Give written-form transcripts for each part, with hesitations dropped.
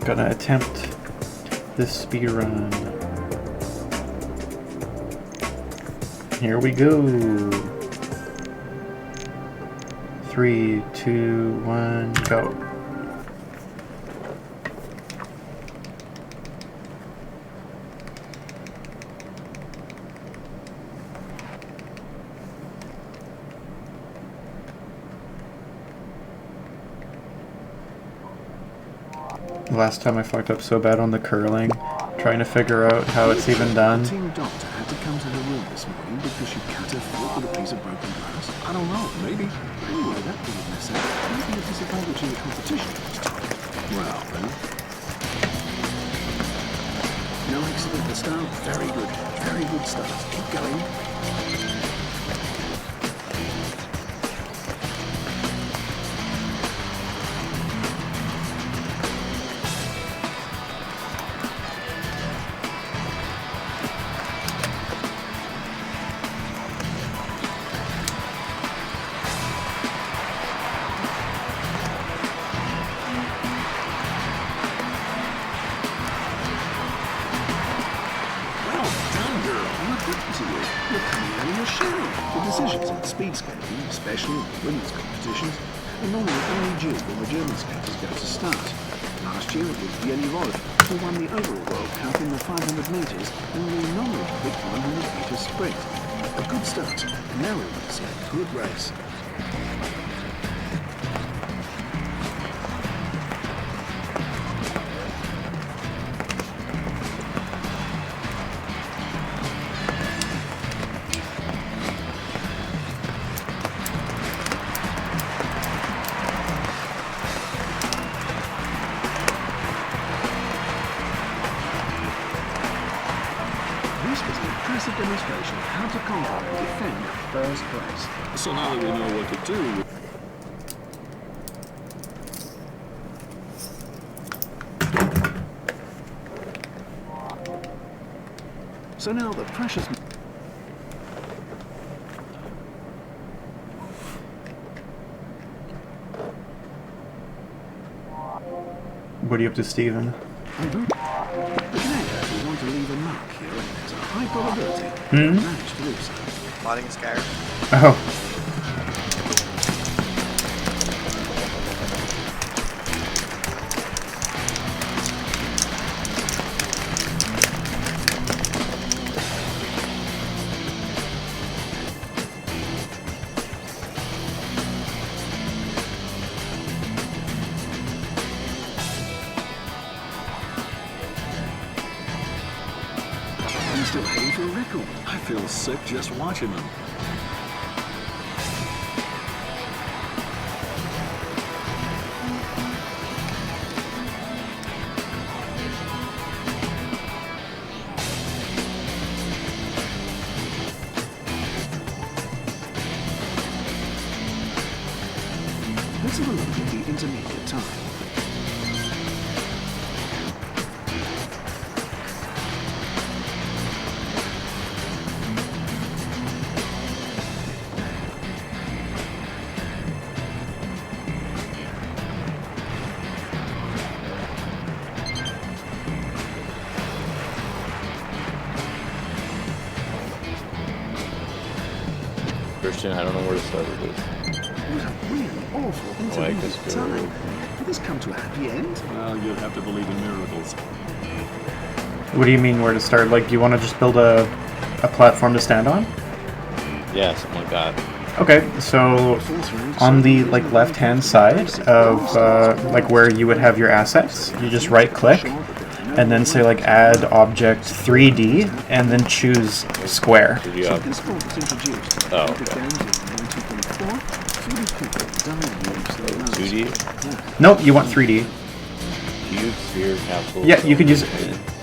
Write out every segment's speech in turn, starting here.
Gonna attempt this speed run. Here we go. 3, 2, 1, go. Last time I fucked up so bad on the curling, trying to figure out how it's even done. The team doctor had to come to the room this morning because she cut her foot with a piece of broken glass. I don't know, maybe. Anyway, that didn't mess up. Maybe a disadvantage in the competition next time. Well, then. No accident at the start. Very good. Very good start. Keep going. Decisions in speed skating, especially in women's competitions, are normally only due when the German skaters go to start. Last year it was Jenny Rolf who won the overall World Cup in the 500 metres and the non-Olympic 100 metres sprint. A good start, and now we want to see a good race. Demonstration of how to conquer and defend first place. So now that we know what to do... So now the precious... What are you up to, Steven? Okay, we want to leave a mark here, and there's a high probability we manage to do so. Modding Skyrim. Oh. He's still heading for a record. I feel sick just watching them. Let's have a look at the intermediate time. Christian, I don't know where to start with this. What a really awful intermediate time. Will this come to a happy end? Well, you'll have to believe in miracles. What do you mean where to start? Like, do you want to just build a platform to stand on? Yeah, something like that. Okay, so on the like left-hand side of like where you would have your assets, you just right-click and then say like add object 3D and then choose square. Did you have... Oh, okay. 2D? Nope, you want 3D. Cube, sphere, capsule. Yeah, you could use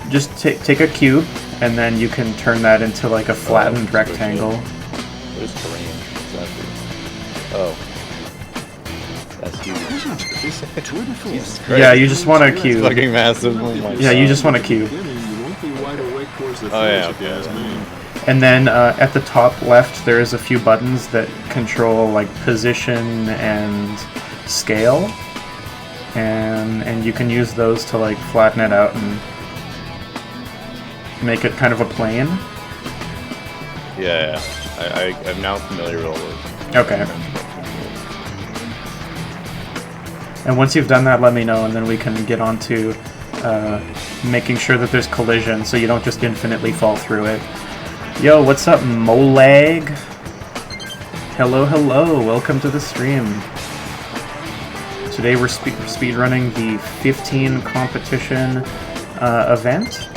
just take a cube and then you can turn that into like a flattened rectangle. What is terrain? Exactly. Oh. That's huge. Yeah, you just want a cube. It's fucking massive. Oh my Yeah, you just want a cube. Oh yeah, okay. And then at the top left, there is a few buttons that control like position and scale. and you can use those to like flatten it out and make it kind of a plane. Yeah. I'm now familiar with all those. Okay. And once you've done that, let me know, and then we can get on to making sure that there's collision so you don't just infinitely fall through it. Yo, what's up, Molag? Hello, welcome to the stream. Today we're speedrunning the 15 competition event.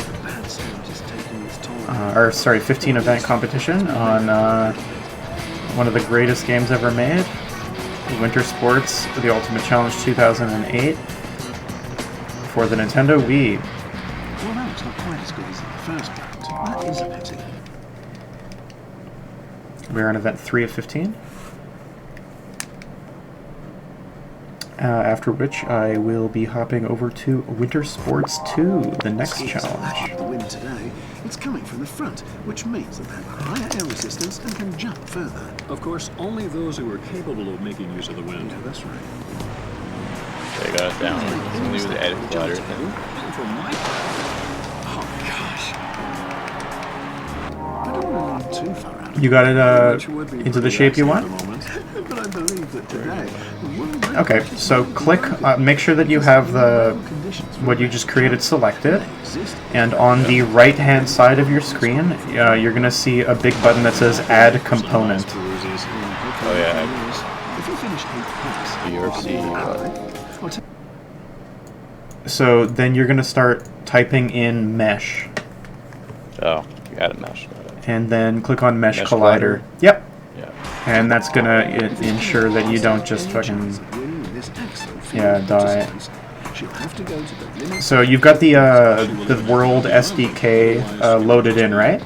15 event competition on one of the greatest games ever made, Winter Sports: The Ultimate Challenge 2008 for the Nintendo Wii. Well, that was not quite as good as the first round. That is a pity. We're on event 3 of 15. After which I will be hopping over to Winter Sports 2, the next challenge. The win today, it's coming from the front, which means that they have higher air resistance and can jump further. Of course, only those who are capable of making use of the wind. Yeah, that's right. They got it down. Something with the edit glider. And for my oh gosh. I don't want to lean too far out. You got it into the shape you want? But I believe that today... Okay, so click, make sure that you have what you just created selected, and on the right hand side of your screen, you're going to see a big button that says Add Component. Oh yeah, VRC. So then you're going to start typing in Mesh. Oh, you added Mesh. And then click on Mesh Collider. Yep. Yeah. And that's going to ensure that you don't just fucking... Yeah, die. So you've got the World SDK loaded in, right?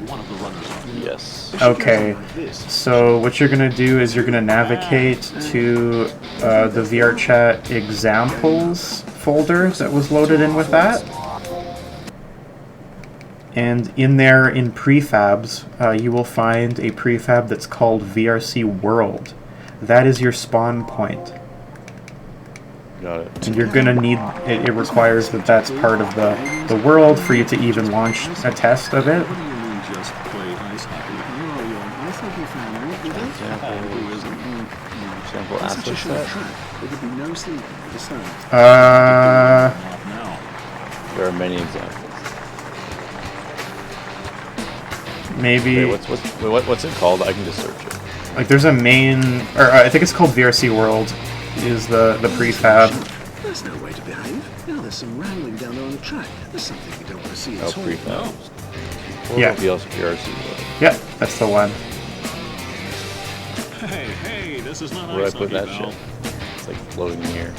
Yes. Okay. So what you're gonna do is you're gonna navigate to the VRChat examples folder that was loaded in with that, and in there in prefabs, you will find a prefab that's called VRC World. That is your spawn point. Got it. And you're gonna need it. It requires that that's part of the world for you to even launch a test of it. Just play ice hockey. Example asset set. There are many examples. Maybe. What's it called? I can just search it. Like there's a main, or I think it's called VRC World. Is the prefab. There's no way to behave. Now there's some wrangling down there on the track. There's something we don't want to see at all. Prefab. Yeah. VRC. Yep, that's the one. Hey, this is not Where do I ice put hockey, that pal. shit? It's like floating here.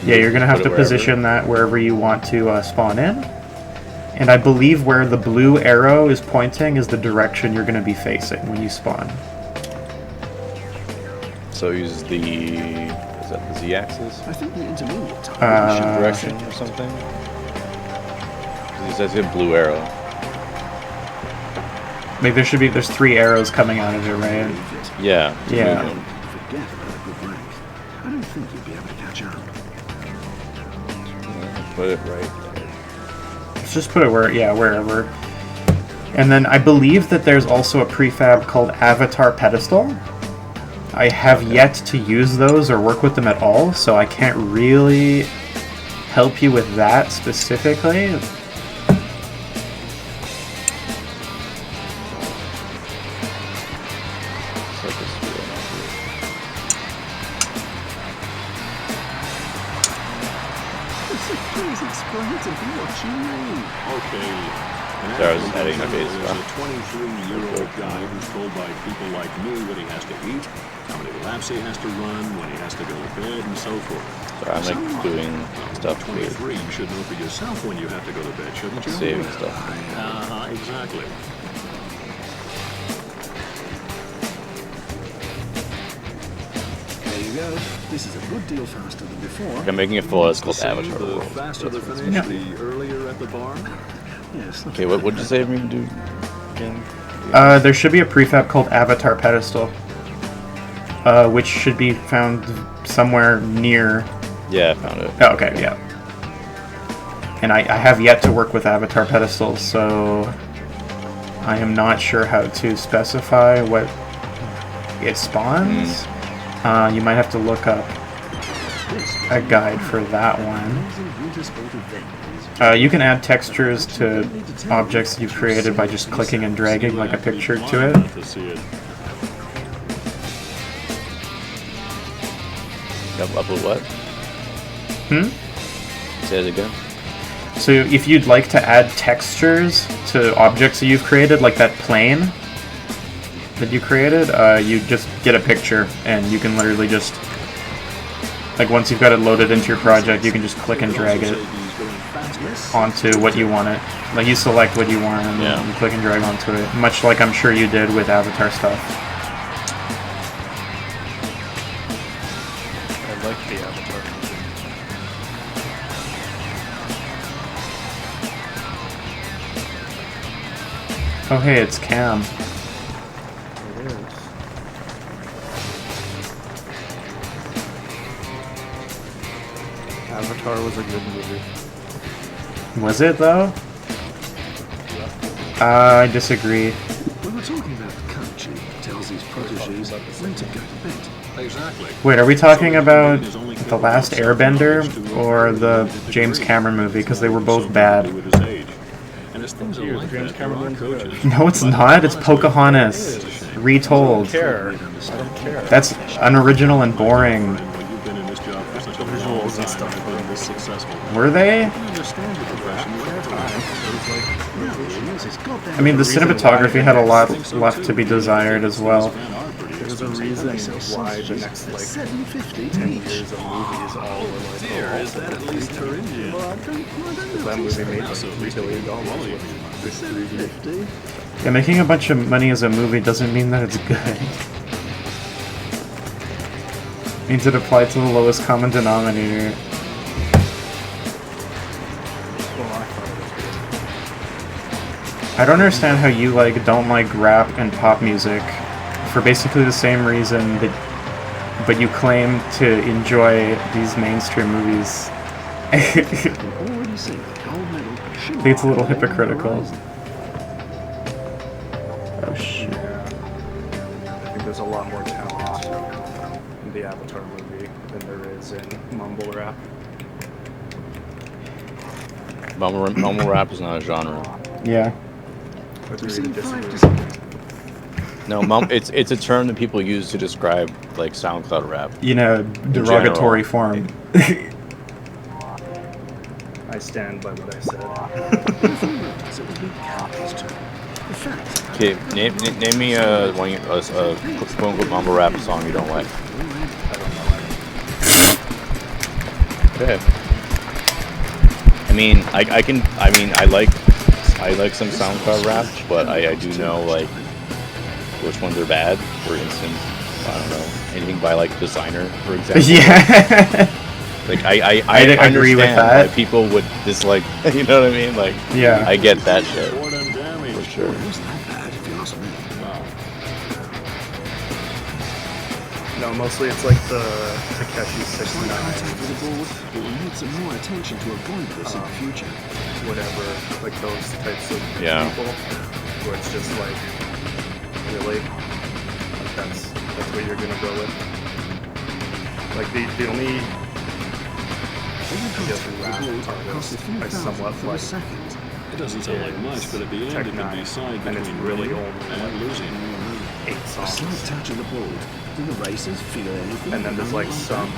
Yeah, you're gonna have Put to it position that wherever you want to spawn in. And I believe where the blue arrow is pointing is the direction you're gonna be facing when you spawn. So it uses is that the Z-axis? I think the intermediate time Direction or something? It says a blue arrow. Like there's 3 arrows coming out of it, right? Yeah. Yeah. Forget about a good break. I don't think you'd be able to catch up. Put it right there. Let's just put it wherever. And then I believe that there's also a prefab called Avatar Pedestal. I have yet to use those or work with them at all, so I can't really help you with that specifically. Please explain to me what you mean. Okay. Sorry, I was just adding my face. There's a 23-year-old guy who's told by people like me what he has to eat, how many laps he has to run, when he has to go to bed, and so forth. Sorry, I'm like doing stuff here. 23, you should know for yourself when you have to go to bed, shouldn't you? Saving stuff. Exactly. There you go. This is a good deal faster than before. I'm making it full. It's called The Avatar World. faster the finish, the earlier at the bar. Yes. Okay, what did you say me to do again? There should be a prefab called Avatar Pedestal, which should be found somewhere near Yeah, I found it. Oh, okay, yeah. And I have yet to work with avatar pedestals, so I am not sure how to specify what it spawns. You might have to look up a guide for that one. You can add textures to objects you've created by just clicking and dragging like a picture to it. To see it. Upload what? Say it again. So if you'd like to add textures to objects that you've created, like that plane that you created, you just get a picture and you can literally just, like once you've got it loaded into your project, you can just click and drag it onto what you want it. Like you select what you want and Yeah. you click and drag onto it, much like I'm sure you did with avatar stuff. I like the avatar. Oh hey, it's Cam. It is. Avatar was a good movie. Was it though? I disagree. We were talking about the coach who tells his proteges when to go to bed. Exactly. Wait, are we talking about The Last Airbender or the James Cameron movie? Because they were both bad. With his age. And as things are like James that, there are Cameron's good. coaches. No, it's not. It's Pocahontas. Retold. I don't care. That's unoriginal and boring. When you've been in this job for such a long Visuals and time stuff and been this successful, Were they? you understand the profession, whatever. I mean, the cinematography had a lot left to be desired as well. There's a reason why the next like 750 10 each. years of movies all were like Dear, is that at least per Indian? that movie made like $3 billion with 3D. 50. Yeah, making a bunch of money as a movie doesn't mean that it's good. It means it applied to the lowest common denominator. Well, I thought it was good. I don't understand how you don't like rap and pop music for basically the same reason that, but you claim to enjoy these mainstream movies. I Already seen the gold medal. think it's a little hypocritical. Oh shit. Yeah. I think there's a lot more talent in the Avatar movie than there is in mumble rap. Mumble rap is not a genre. Yeah. Agree to disagree. No, it's a term that people use to describe like SoundCloud rap. In a derogatory form. I stand by what I said. So it would be countless to. In fact, Okay, name me a quote-unquote mumble rap song you don't like. I don't know. Okay. I like some SoundCloud rap, but I do know like which ones are bad. For instance, I don't know, anything by like Designer, for example. Yeah. Like I agree with understand that. why people would dislike. You know what I mean? Like Yeah. I get that shit For them damage. for sure. it wasn't that bad if you ask me. No, mostly it's like the Takeshi Slight 69, contact with the board, but we need some more attention to avoid this in the future. whatever, like those types of Yeah. people, where it's just like, really, like that's what you're gonna go with. Like the only Every contact with rap the board costs a artist few I thousand somewhat for a like second. It doesn't sound like much, but at the end it can be side and it's between really winning only and like losing. 8 A slight songs, touch of the board. Do the racers feel anything? and then there's like some,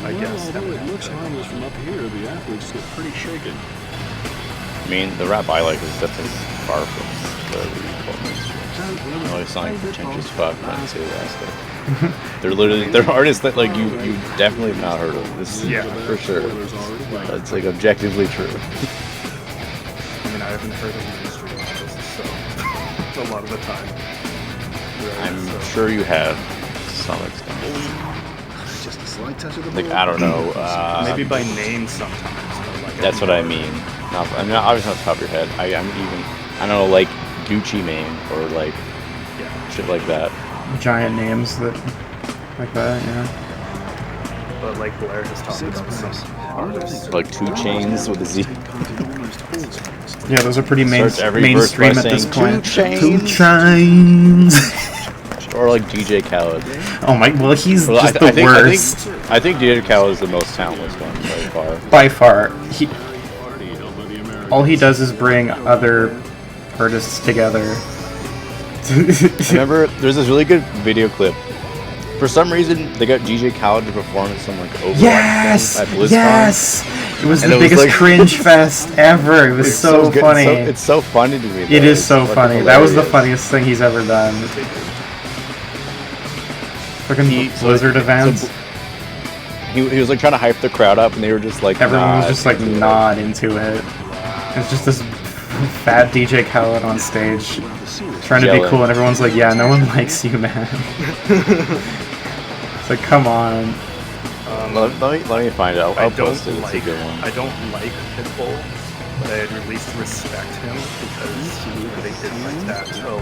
I Well, guess, that although would it looks have to- harmless from up here, the athletes get pretty shaken. I mean, the rap I like is definitely far from the quote mainstream. I know they sound like pretentious fuck when I say that stuff. They're artists that like you definitely have not heard of. This is Yeah. for sure. Spoilers already right. That's like objectively true. I mean, I haven't heard of mainstream artists, so a lot of the time. Right, I'm so- sure you have to some extent. Just a slight touch of the Like board. I don't know. Maybe by name sometimes. But like That's what I mean. Not, I mean, obviously off the top of your head. I don't know, like Gucci Mane or like Yeah. shit like that. Giant names that like that, yeah. but like Blair has talked about some artists. Like 2 Chains with a Z. Yeah, those are pretty Starts every verse by mainstream at this saying, point. 2 2 chains. Or like DJ Khaled. Oh my, well, he's Well, just the worst. I think DJ Khaled is the most talentless one by far. By far. All he does is bring other artists together. Remember, there's this really good video clip. For some reason, they got DJ Khaled to perform at some like Overwatch Yes! thing at BlizzCon. Yes! It was And the it was, biggest like- cringe fest ever. It was It's so good. funny. It's so funny to me. It though. is It's so fucking funny. That was the hilarious. funniest thing he's ever done. Fucking Blizzard events. He was like trying to hype the crowd up, and they were just like Everyone was not just like into it. not into it. It's just this fat DJ Khaled on stage trying to be Yelling. cool, and everyone's like, "Yeah, no one likes you, man." It's like, come on. Let me find out. I'll I don't post it. It's a like. good one. I don't like Pitbull, but I at least respect him because they did like that. Oh,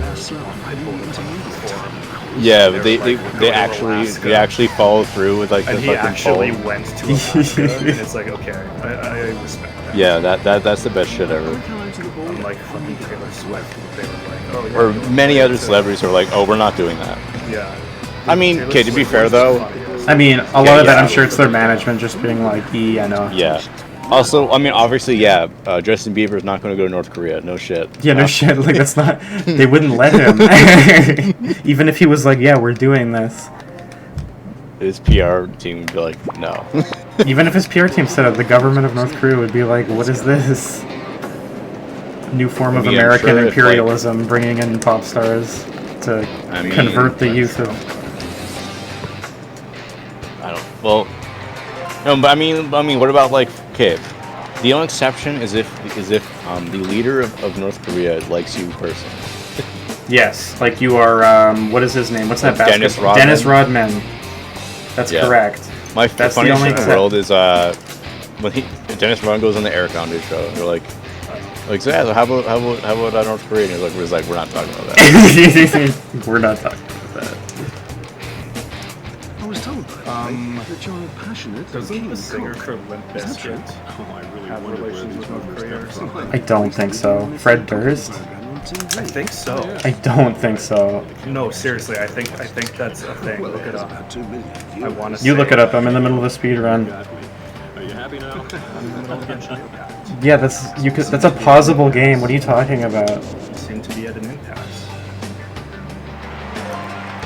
Pitbull did something before. Yeah, but They they were like, they go to actually Alaska. followed through with like And the he fucking actually poll. went to Alaska, and it's like, okay, I respect that. Yeah, that's the best shit ever. Unlike fucking Taylor Swift, they were like, oh yeah. Or go many other to- celebrities are like, oh, we're not doing that. Yeah. I mean, Taylor okay, to be Swift fair was the though, funniest. I mean, a lot of that, yeah. I'm sure it's their management just being like, "Yeah, I know." yeah. Also, I mean, obviously, yeah, Justin Bieber's not going to go to North Korea. No shit. Yeah, no shit. Like, that's not. They wouldn't let him. Even if he was like, "Yeah, we're doing this." His PR team would be like, no. Even if his PR team said it, the government of North Korea would be like, "What is this? New form of I mean, I'm American sure if, like- imperialism, bringing in pop stars to I mean, convert the youth of." I don't. Well, no, but I mean, what about like, okay, the only exception is if the leader of North Korea likes you personally. Yes, like you are. What is his name? What's that basketball? Dennis Rodman? Dennis Rodman. That's Yeah. correct. My That's the funniest only thing in the world is when Dennis Rodman goes on the Eric Andre show. They're like, so yeah, so how about North Korea? And he's like, we're not talking about that. We're not talking about that. I was told that you're passionate. Doesn't the singer for Limp Bizkit Oh, I really have wonder where relations these with North rumors Korea or come from. something? I don't think so. Fred Durst? I think so. I don't think so. No, seriously, I think that's a thing. Well, Look it it has up. about 2 million views. I want to. You look it up. I'm in the middle of a speed run. Got me. Are you happy now? Yeah, that's a pausable game. What are you talking about? Seem to be at an impasse.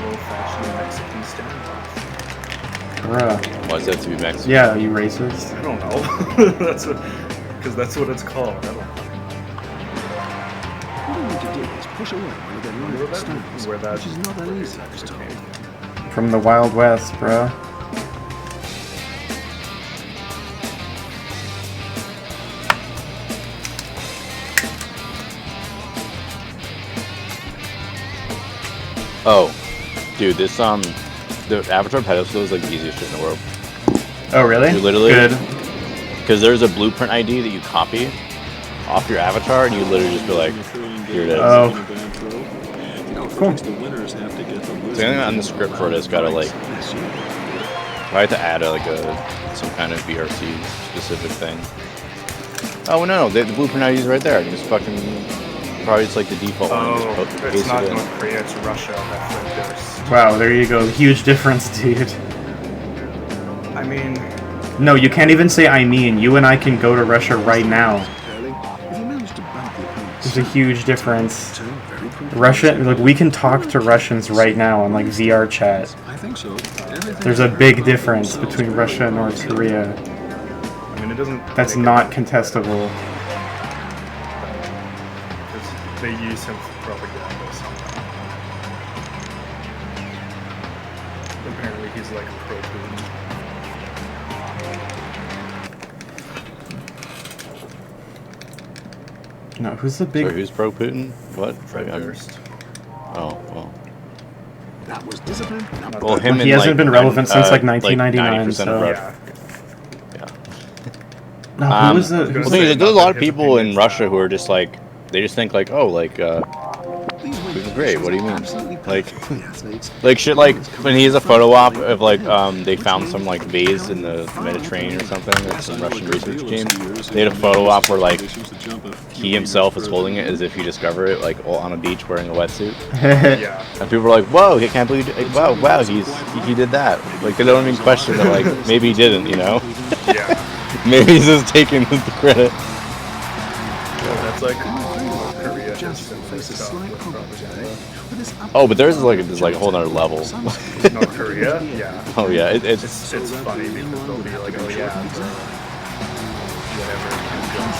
Old-fashioned Mexican standoff. Bruh. Why is that to be Mexican? Yeah, you racist. I don't know. that's what it's called. I don't know. What I need to do is push away one of their rival stands, where that which is not that easy, I was told. From the Wild West, bruh. Oh, dude, this the Avatar pedestal is like the easiest shit in the world. Oh, really? You literally- Good. Because there's a blueprint ID that you copy off your avatar, and you literally just be like, here it is. Oh. Cool. The winners have to get the So the only thing on the script for it is gotta like, I have to add some kind of VRC specific thing. Oh no, the blueprint ID is right there. I can just fucking probably it's like the default one. Oh, Just it's paste not it in. North Korea, it's Russia. That's Fred Durst. Wow, there you go. Huge difference, dude. I mean, No, you can't even say I mean. You and I can go to Russia right now. Curling, if you manage to bump the opponent's There's a huge difference. turn very quickly. Russian, like we can talk to Russians right now on like VR chat. I think so. There's a big difference between Russia and North Korea. I mean, it doesn't. That's make not it- contestable. 'cause they use him for propaganda somehow. Apparently, he's like pro-Putin. No, who's the Sorry, big? who's pro Putin? What? Fred I'm- Durst. Oh, well. That was discipline. Not Well, good. him He and, hasn't like, been relevant since, like, 90% 1999, of so- Russia. Yeah. No, Um, who was the? well, who's Well, the- the thing is, there's a lot of His people in opinions Russia now. who are just like, they just think like, oh, like, These Putin's winners great. What do you mean? Absolutely Like, perfect for the athletes. like shit. Like when he has a photo op of like they found some like vase in the Mediterranean or something, like some Russian research team. They had a photo op where like he himself is holding it as if he discovered it like on a beach wearing a wetsuit. Yeah. And people are like, "Whoa, he can't believe! Like, wow, he did that." Like they don't even question that. Like maybe he didn't, you know? Yeah. Maybe he's just taking the credit. That's like Korea Just just face a slight problem today. But this Oh, but there's like a whole nother level. North Korea. Yeah. Oh yeah, it's It's funny because they'll be like, oh yeah, whatever Kim Jong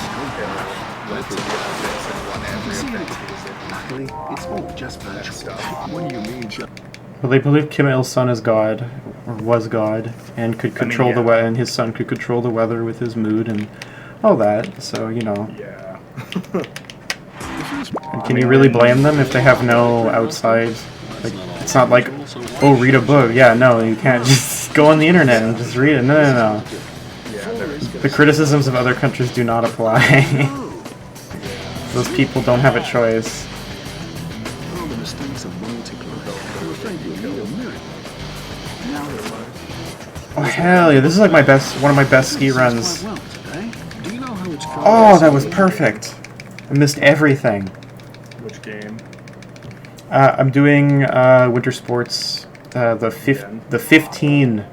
went to the Olympics and won every event he was in. Luckily, it's all just virtual. Stuff. What do you mean, Chuck? Well, they believe Kim Il Sung is God, or was God, and could control the yeah. weather, and his son could control the weather with his mood and all that. So you know, Yeah. and can you really blame them if they have no outside? Like, it's not like, oh, read a book. Yeah, no, you can't just go on the internet and just read it. No. Yeah. There's The criticisms of other countries do not apply. Those people don't have a choice. All the mistakes of royalty club. I'm afraid you need a miracle. Now they're Oh hell yeah! This is like one of my best ski runs. well today. Do you know how it's Oh, that was perfect. I missed everything. which game? I'm doing winter sports, the 15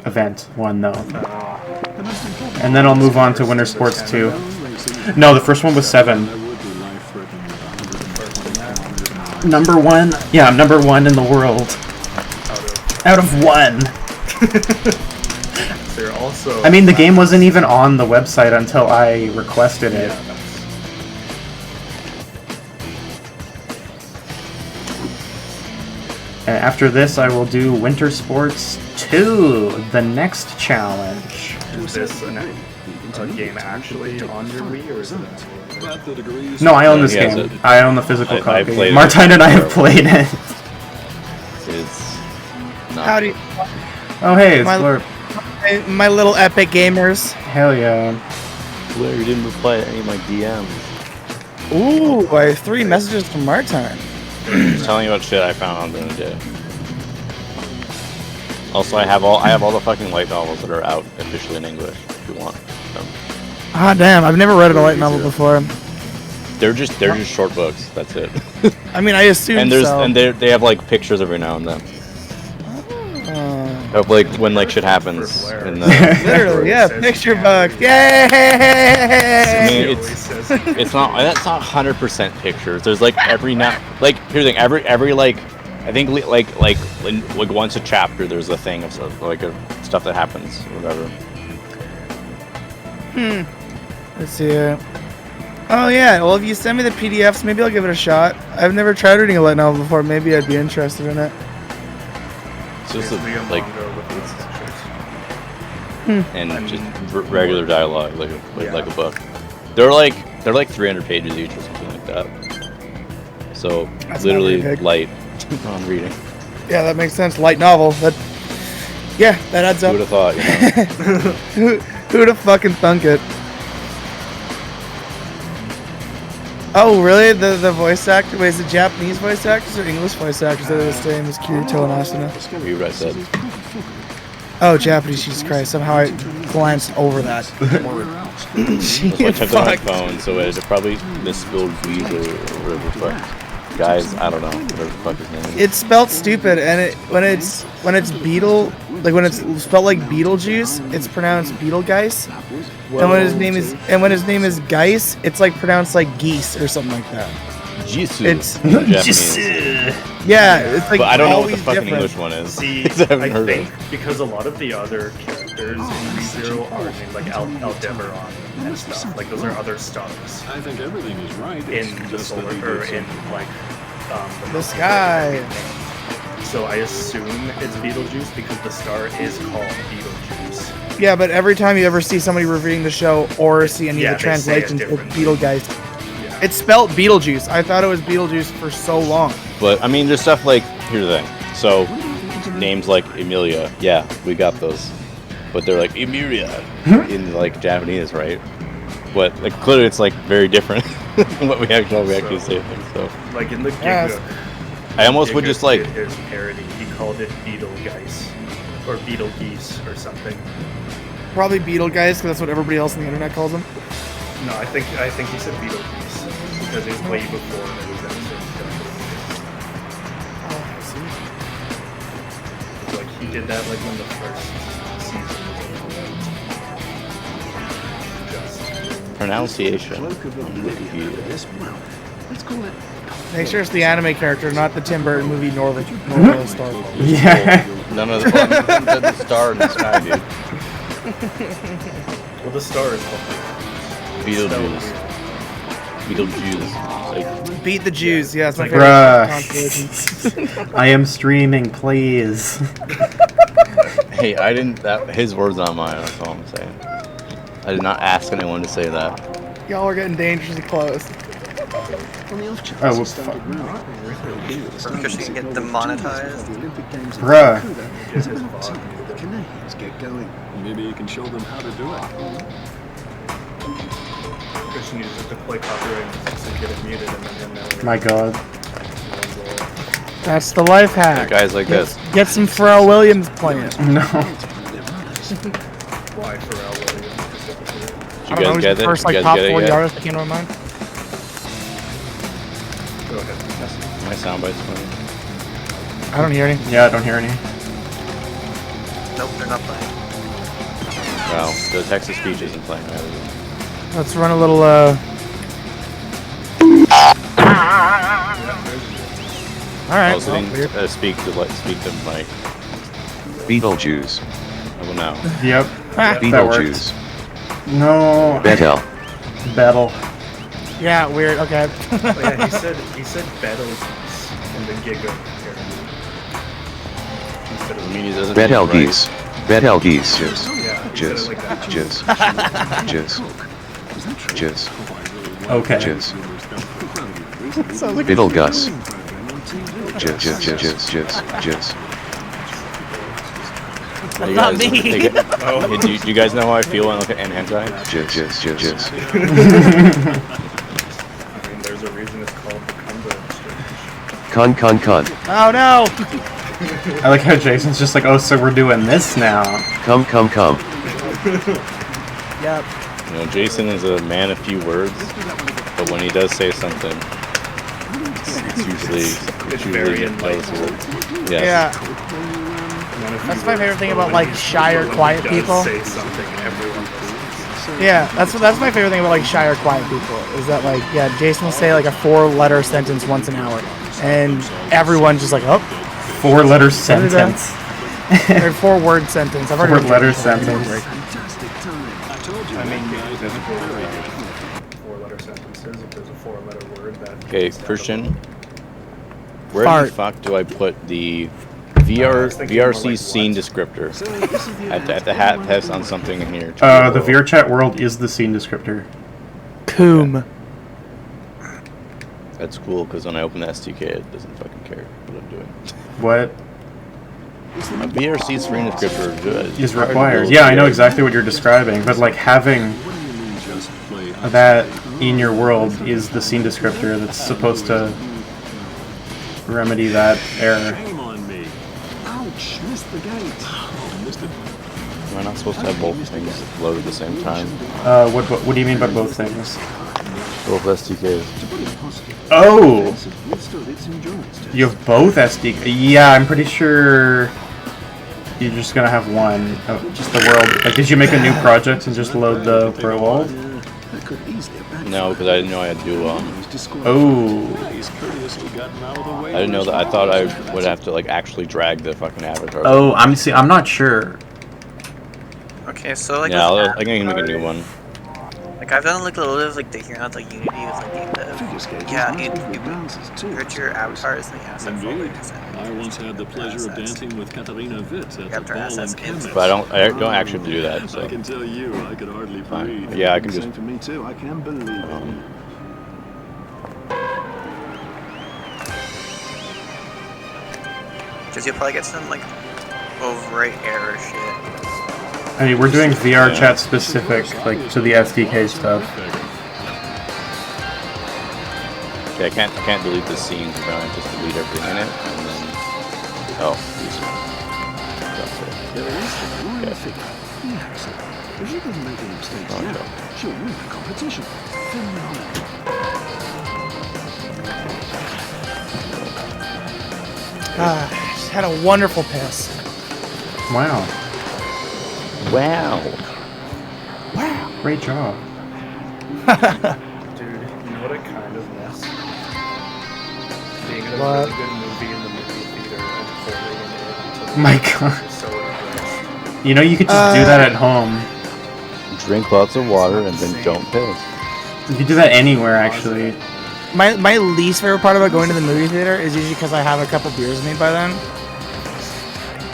event one though, and then I'll move on to winter sports 2. No, the first one was 7. Number 1. Yeah, I'm number 1 in the world. Out of 1. They're also. I mean, the game wasn't even on the website until I requested it. And after this, I will do Winter Sports 2, the next challenge. Is this a game actually on your Wii or is it? No, I own this He has game. it. I own the physical I copy. played it. Martine and I have played it. It's not Howdy, Oh, hey, it's My- Blurp. my little epic gamers. Hell yeah. clear. You didn't reply to any of my DMs. Ooh, I have 3 messages from Martine. Just telling you about shit I found on the other day. Also, I have all the fucking light novels that are out officially in English. If you want them, Ah, damn, I've never read a light novel before. they're just short books. That's it. I mean, I assume and so. they have like pictures every now and then Uh, of like when like shit happens in the. literally, yeah, picture book. I Yay! mean, it's not 100% pictures. There's like every now like here's the thing every like I think like once a chapter there's a thing of like stuff that happens or whatever. Let's see here. Oh yeah, well if you send me the PDFs, maybe I'll give it a shot. I've never tried reading a light novel before. Maybe I'd be interested in it. It's just Basically a like manga with pictures. and I mean, just regular dialogue like Yeah. a book. They're like 300 pages each or something like that. So That's literally not very big. light on reading. Yeah, that makes sense. Light novel. That adds Who up. would have thought? You know? Who'd have fucking thunk it? Oh, really? The voice actor? Wait, is it Japanese voice actors or English voice actors that are the same as Kirito and Asuna? You what I said. Oh, Japanese, Jesus Christ. Somehow I glanced over that. So I checked on my phone, so it probably misspelled weed or whatever the fuck. Guys, I don't know, whatever the fuck his name is. It's spelled stupid, and when it's beetle, like when it's spelled like Beetlejuice, it's pronounced Beetlegeist. And when his name is Geist, it's like pronounced like geese or something like that. Jisoo. It's in Japanese. Yeah, it's like But I don't know what the always fucking different. English one is. See, 'Cause I haven't I heard think of it. because a lot of the other characters in ReZero are named like Aldebaran and stuff. Like those are other stars I think everything is right. in It's the just that solar he or did in something. like The sky. So I assume it's Beetlejuice because the star is called Beetlejuice. Yeah, but every time you ever see somebody reviewing the show or see any Yeah, of the they say it translations, it's differently. Beetlegeist. Yeah. It's spelled Beetlejuice. I thought it was Beetlejuice for so long. But I mean, there's stuff like here's the thing. So names like Emilia, yeah, we got those. But they're like Emilia in like Japanese, right? But like clearly it's like very different. what we actually say things. So Like in the Yes. Giga, I almost would just like did his parody. He called it Beetlegeist or Beetlegeese or something. Probably Beetle guys, because that's what everybody else on the internet calls them. No, I think he said Beetlegeese because it was way before there was episode. Oh, I see. Like he did that like when the first season was just. pronunciation on Wikipedia. Let's call it. Make sure it's the anime character, not the Tim Burton movie Northern Star. Yeah. None of the star in the sky, dude. Well, the star is called Beetlejuice. Beetlejuice. Like, Beat the Jews. Yeah, it's my favorite Bruh. constellation. I am streaming, please. hey, I didn't. His words, not mine. That's all I'm saying. I did not ask anyone to say that. Y'all are getting dangerously close. On the off chance Oh, well, it started running, Because you can get demonetized. the Olympic Games Bruh. the Canadians get going. Maybe you can show them how to do it. Christian uses it to play copyright music and get it muted, and then My god. That's the life hack. Guys like this. Get some Pharrell Williams playing. No. Why Pharrell Williams specifically? I don't know, he's the first like top 40 artist that came to my mind. Go ahead. My soundbite's funny. I don't hear any. Yeah, I don't hear any. Nope, they're not playing. Well, the Texas speech isn't playing either. Let's run a little Alright. Also, speak to Mike. Beetlejuice. Oh no. Yep. That Beetlejuice. worked. No. Betel. Battle. Yeah, weird. Okay. Oh, yeah, he said Beetlejuice in the Giga character. Instead I of mean, he doesn't. Betelgeuse. Betelgeuse. Jizz. yeah, he said it Jizz. like that. Jizz. Jizz. Jizz. Okay. Jizz. Sounds like Beetlegus. Jizz. Jizz. Jizz. Jizz. Jizz. You not guys- me. Hey, do you guys know how I feel when I look at hentai? Jizz. Jizz. Jizz. Jizz. I mean, there's a reason it's called the Cumber Exchange. Con. Oh no! I like how Jason's just like, oh, so we're doing this now. Come. Yep. You know, Jason is a man of few words, but when he does say something, it's usually very noticeable. enlightened. Yes. Yeah. That's my favorite thing about like shy or quiet people. Say something, everyone listens. Yeah, that's my favorite thing about like shy or quiet people is that like Jason will say like a 4-letter sentence once an hour, and everyone's just like, oh, 4-letter What is that? sentence. or 4-word sentence. I've already 4-letter sentence. Fantastic time. I told you, I mean, guys, there's it's very good. 4-letter sentences. If there's a 4-letter word, that. Okay, Christian, where Fart. the fuck do I put the VRC like scene what? descriptor? I have to have on something in here. The VRChat world is the scene descriptor. Coom. That's cool because when I open the SDK, it doesn't fucking care what I'm doing. What A VRC screen descriptor is required? Yeah, I know exactly what you're describing, but like having that in your world is the scene descriptor that's supposed to remedy that error. Shame on me. Ouch, missed the gate. Oh, missed it. Am I not supposed to have both things loaded at the same time? What do you mean by both things? Both SDKs. Oh, Withstood its endurance test. you have both SD. Yeah, I'm pretty sure you're just gonna have one. Oh, just the world. Like, did you make a new project and just load the world? That could easily have backfired. No, because I didn't know I had to do. Oh, He's courteously gotten out of the way. I didn't know that. I thought I would have to like actually drag the fucking avatar. oh, I'm not sure. Okay, so like Yeah, with I can make a Avatar, new one. Like I've done like a little bit of like the here like Unity with like Figure skating yeah, is it moved with browsers too. hurt your avatars in the asset folder. Indeed. I once had the pleasure of dancing with Katarina Witt at the Avatar ball in assets in. Chemnitz. But I don't actually have to do that. I So can tell you, I could hardly fine. breathe. Yeah, I can just. Same for me too. I can believe it. Because you'll probably get some like overwrite error shit. I mean, we're doing VR chat specific, like to the SDK stuff. Okay, I can't delete the scenes. Apparently, I just delete everything in it, and then these ones. That's it. There is the Ryan figure. He has it. If she doesn't make any mistakes Okay. now, she'll win the competition. Phenomenal. Just had a wonderful piss. Wow. Wow. Great job. Dude, you know what I kind of miss? Being in a What? really good movie in the movie theater and holding it until the My movie God. is so impressed. You know, you could just do that at home. Drink lots of water and then don't piss. You could do that anywhere, actually. My least favorite part about going to the movie theater is usually because I have a couple beers in me by then.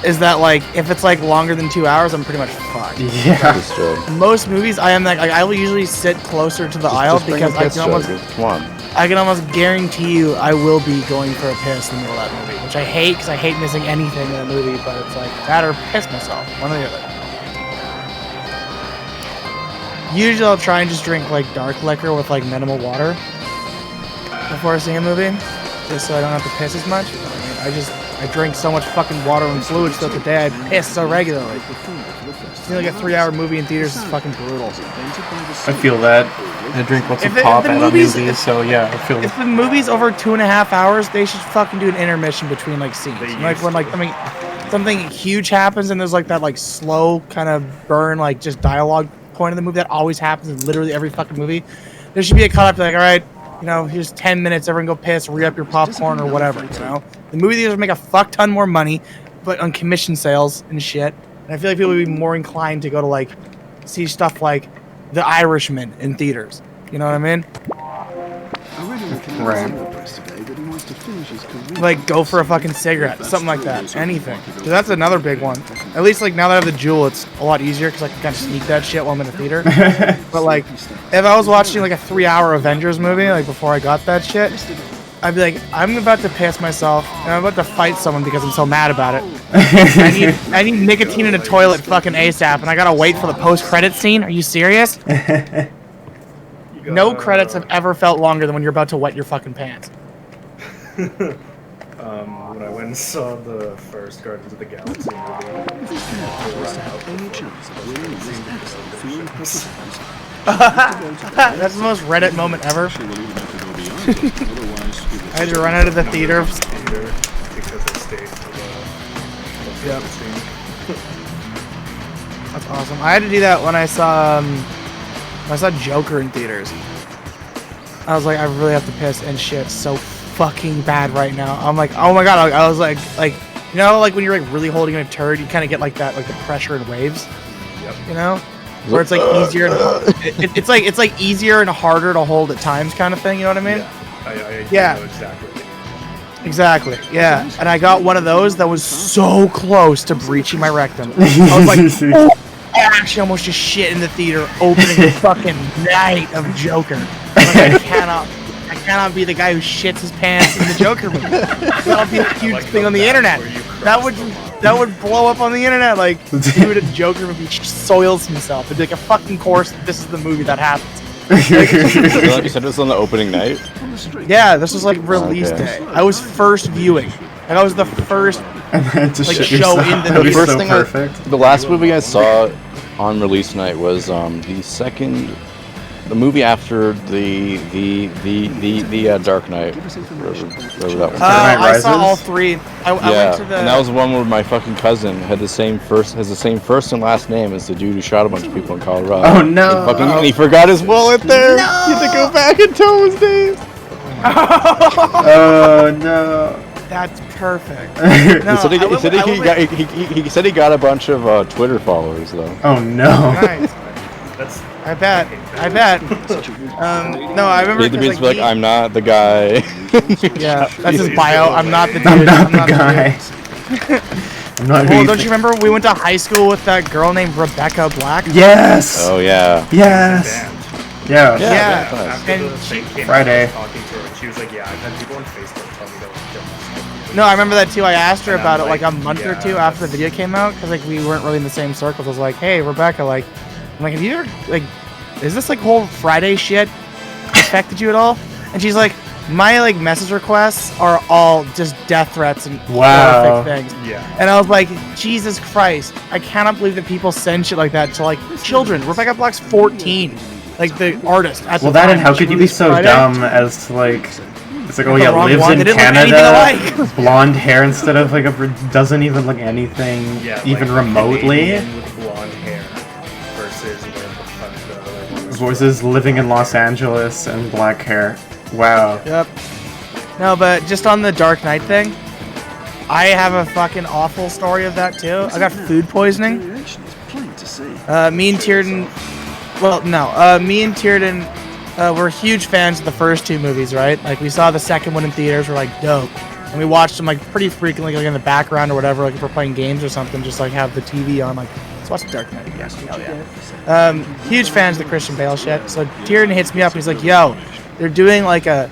Is that like if it's like longer than 2 hours, I'm pretty much fucked. Yeah. Destroy. Most movies, I am like I will usually sit closer to the aisle Just bring a because I piss can almost jug. Come on. I can almost guarantee you I will be going for a piss in the middle of that movie, which I hate because I hate missing anything in a movie. But it's like that or piss myself, one or the other. Usually I'll try and just drink like dark liquor with like minimal water before seeing a movie, just so I don't have to piss as much. I mean, I drink so much fucking water and fluids throughout the day. I piss so regularly. Seeing like a 3-hour movie in theaters is fucking brutal. I feel that. I drink lots of If pop the at a movies- movie, so yeah, I feel If the movie's over 2.5 hours, they should fucking do an intermission between like scenes. Like when like something huge happens and there's like that like slow kind of burn like just dialogue point of the movie that always happens in literally every fucking movie. There should be a cut up like, all right, you know, here's 10 minutes, everyone go piss, re-up your popcorn or whatever, you know? The movie theaters make a fuck ton more money, but on commission sales and shit. And I feel like people would be more inclined to go to like see stuff like The Irishman in theaters. You know what I mean? Right. Like go for a fucking cigarette, something like that, anything. 'Cause that's another big one. At least like now that I have the Juul, it's a lot easier because I can kind of sneak that shit while I'm in the theater. But like, if I was watching like a 3-hour Avengers movie, like before I got that shit, I'd be like, I'm about to piss myself and I'm about to fight someone because I'm so mad about it. I need nicotine in a toilet fucking ASAP, and I gotta wait for the post-credit scene. Are you serious? No credits have ever felt longer than when you're about to wet your fucking pants. When I went and saw the first Guardians of the Galaxy movie, That's the most Reddit moment ever. I had to run out of the theater. because I stayed for the Yep. scene. That's awesome. I had to do that when I saw Joker in theaters. I was like, I really have to piss and shit so fucking bad right now. I'm like, oh my god. I was like, you know, like when you're like really holding in a turd, you kind of get like that, like the pressure in waves. Yep. You know, where it's like easier. It's like easier and harder to hold at times, kind of thing. You know what I mean? I Yeah. know exactly what you mean. Exactly. Yeah. And I got one of those that was so close to breaching my rectum. I was like, oh, I actually almost just shit in the theater opening the fucking night of Joker. Like, I cannot be the guy who shits his pants in the Joker movie. That'll be a huge thing on the internet. That would blow up on the internet. Like, dude in the Joker movie soils himself. It'd be like a fucking course. This is the movie that happens. You said it was on the opening night? Yeah, this was like release Okay. day. I was first viewing. Like I was the first to like shit show yourself. in the That'd be theater. so thing perfect. The last movie I saw on release night was the movie after the Dark Knight. Whatever that one. Knight I saw Rises? all three. I Yeah, went to the. and that was the one where my fucking cousin has the same first and last name as the dude who shot a bunch of people in Colorado. Oh, no. And he forgot his wallet there. No! He had to go back and tell his name. Oh no. That's perfect. No, He said he got a bunch of Twitter followers though. Oh no. Nice. That's I bet. No, I remember. He had to 'cause, be like, I'm not the guy. yeah, that's his bio. I'm not the dude. I'm not the dude. guy. I'm not who Well, you don't think. you remember we went to high school with that girl named Rebecca Black? Yes. Oh yeah. Yes. banned. Yeah. Yeah. nice. After And the thing came Friday. out, I was talking to her, and she was like, "Yeah, I've had people on Facebook tell me don't." No, I remember that too. I asked her And about I'm it like a like, month or yeah, two after the that's- video came out because like we weren't really in the same circles. I was like, hey, Rebecca, like, I'm like, have you ever like, is this like whole Friday shit affected you at all? And she's like, my like message requests are all just death threats and Wow. horrific things. Yeah. And I was like, Jesus Christ, I cannot believe that people send shit like that to like children. Rebecca Black's 14, like the artist. At Well, the that time. and how She could you be released so Friday. dumb as to like? It's like, oh The yeah, wrong lives one. in They didn't look Canada, anything alike. blonde hair instead of like doesn't even look anything Yeah. even like remotely. Canadian with blonde hair versus where the fuck the other one was. Versus living in Los Angeles and black hair. Wow. Yep. No, but just on the Dark Knight thing, I have a fucking awful story of that too. I got food poisoning. Variation is plain to see. Me and Tierden, me and Tierden were huge fans of the first two movies, right? Like we saw the second one in theaters, we're like dope, and we watched them like pretty frequently, like in the background or whatever, like if we're playing games or something, just like have the TV on, like let's watch the Dark Knight again. Hell yeah. Huge fans of the Christian Bale shit. So Tierden hits me up, he's like, "Yo, they're doing like a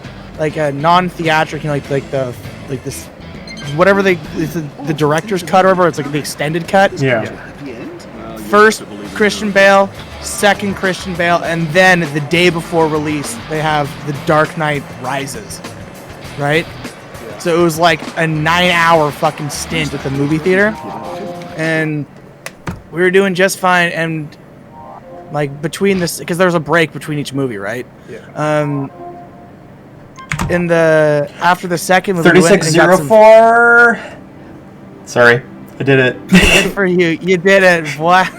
non-theatric, you know, like this." Whatever the director's cut or whatever, it's like the extended cut. Yeah. Happy end? First Christian Bale, second Christian Bale, and then the day before release they have The Dark Knight Rises, right? So it was like a 9-hour fucking stint at the movie theater, and we were doing just fine. And like between this, because there was a break between each movie, right? Yeah. After the second movie, we went and got some- 3604. Sorry, I did it. Good for you. You did it. What?